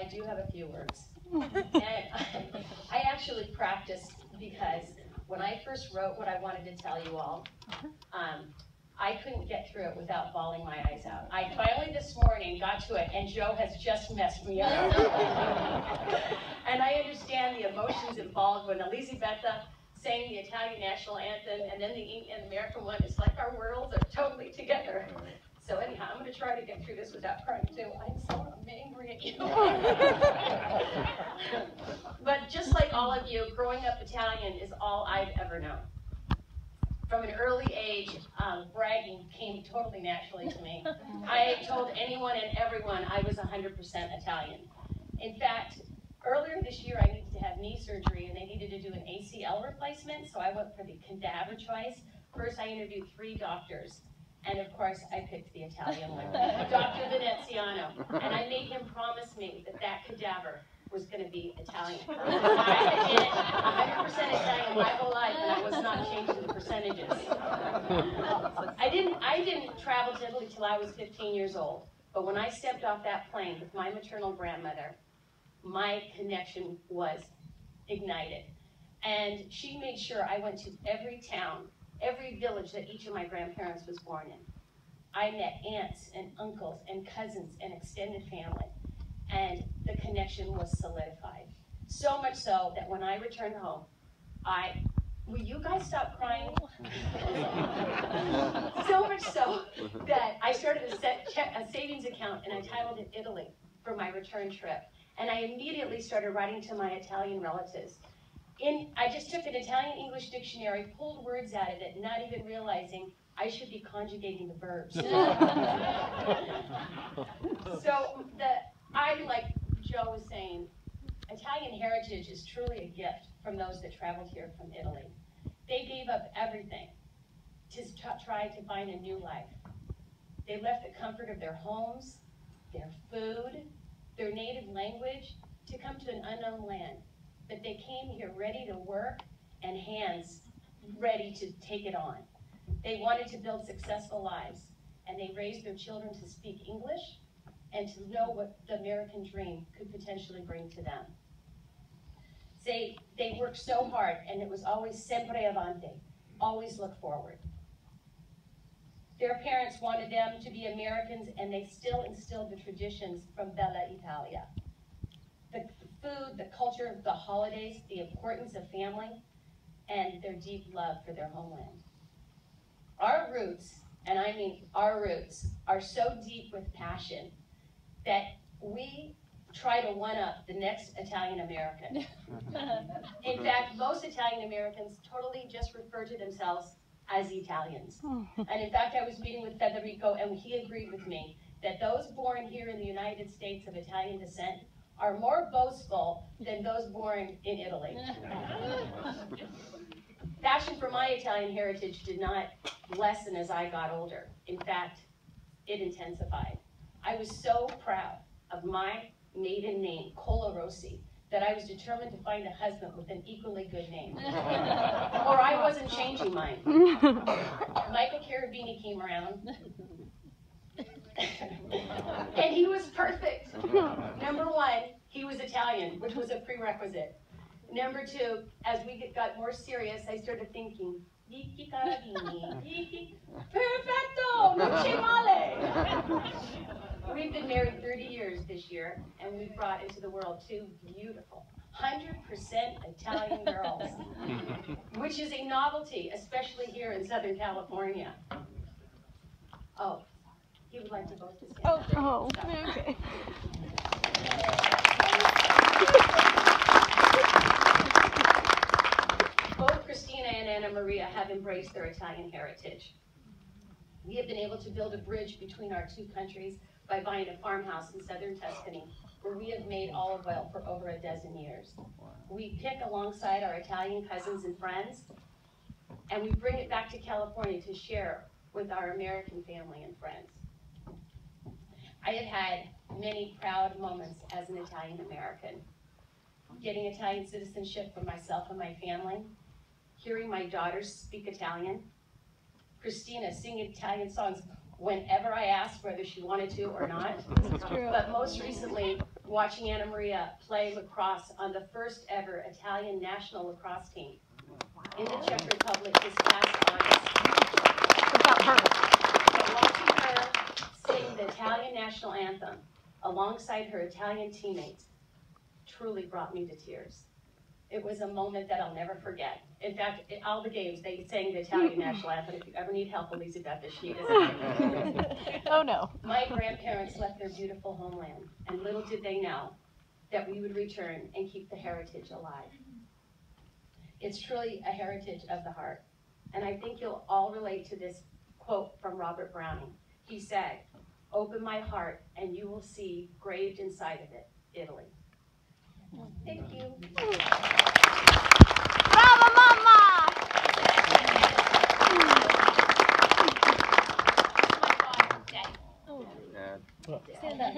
do have a few words. And I actually practiced because when I first wrote what I wanted to tell you all, I couldn't get through it without bawling my eyes out. I finally this morning got to it, and Joe has just messed me up. And I understand the emotions involved when Elisabetta sang the Italian national anthem, and then the American one. It's like our worlds are totally together. So anyhow, I'm going to try to get through this without crying too. I'm angry at you. But just like all of you, growing up Italian is all I've ever known. From an early age, bragging came totally naturally to me. I told anyone and everyone I was 100% Italian. In fact, earlier this year I needed to have knee surgery and they needed to do an ACL replacement, so I went for the cadaver choice. First I interviewed 3 doctors, and of course I picked the Italian one, Dr. Veneziano, and I made him promise me that that cadaver was going to be Italian. I had been 100% Italian my whole life, and I was not changing the percentages. I didn't travel to Italy till I was 15 years old, but when I stepped off that plane with my maternal grandmother, my connection was ignited. And she made sure I went to every town, every village that each of my grandparents was born in. I met aunts and uncles and cousins and extended family, and the connection was solidified. So much so that when I returned home, will you guys stop crying? So much so that I started a savings account, and I titled it Italy for my return trip. And I immediately started writing to my Italian relatives. I just took an Italian-English dictionary, pulled words out of it, not even realizing I should be conjugating the verbs. So like Joe was saying, Italian heritage is truly a gift from those that traveled here from Italy. They gave up everything to try to find a new life. They left the comfort of their homes, their food, their native language, to come to an unknown land. But they came here ready to work and hands ready to take it on. They wanted to build successful lives, and they raised their children to speak English and to know what the American dream could potentially bring to them. They worked so hard, and it was always sempre avanti, always look forward. Their parents wanted them to be Americans, and they still instilled the traditions from Bella Italia. The food, the culture, the holidays, the importance of family, and their deep love for their homeland. Our roots, and I mean our roots, are so deep with passion that we try to one-up the next Italian American. In fact, most Italian Americans totally just refer to themselves as Italians. And in fact, I was meeting with Federico, and he agreed with me that those born here in the United States of Italian descent are more boastful than those born in Italy. Passion for my Italian heritage did not lessen as I got older. In fact, it intensified. I was so proud of my maiden name, Colarossi, that I was determined to find a husband with an equally good name. Or I wasn't changing mine. Michael Carabini came around, and he was perfect. Number 1, he was Italian, which was a prerequisite. Number 2, as we got more serious, I started thinking, Vicky Carabini, Vicky, perfetto, non c'è male. We've been married 30 years this year, and we've brought into the world 2 beautiful, 100% Italian girls, which is a novelty, especially here in Southern California. Oh, he would like to both to stand. Oh, okay. Both Christina and Anna Maria have embraced their Italian heritage. We have been able to build a bridge between our 2 countries by buying a farmhouse in southern Tuscany, where we have made olive oil for over a dozen years. We pick alongside our Italian cousins and friends, and we bring it back to California to share with our American family and friends. I have had many proud moments as an Italian American. Getting Italian citizenship for myself and my family, hearing my daughters speak Italian, Christina sing Italian songs whenever I asked whether she wanted to or not. But most recently, watching Anna Maria play lacrosse on the first ever Italian national lacrosse team in the Czech Republic this past August. About her. But watching her sing the Italian national anthem alongside her Italian teammates truly brought me to tears. It was a moment that I'll never forget. In fact, at all the games, they sang the Italian national anthem. If you ever need help, Elizabeth, she is it. Oh no. My grandparents left their beautiful homeland, and little did they know that we would return and keep the heritage alive. It's truly a heritage of the heart. And I think you'll all relate to this quote from Robert Browning. He said, "Open my heart and you will see graved inside of it, Italy." Thank you. Bravo, Mama! Stand up.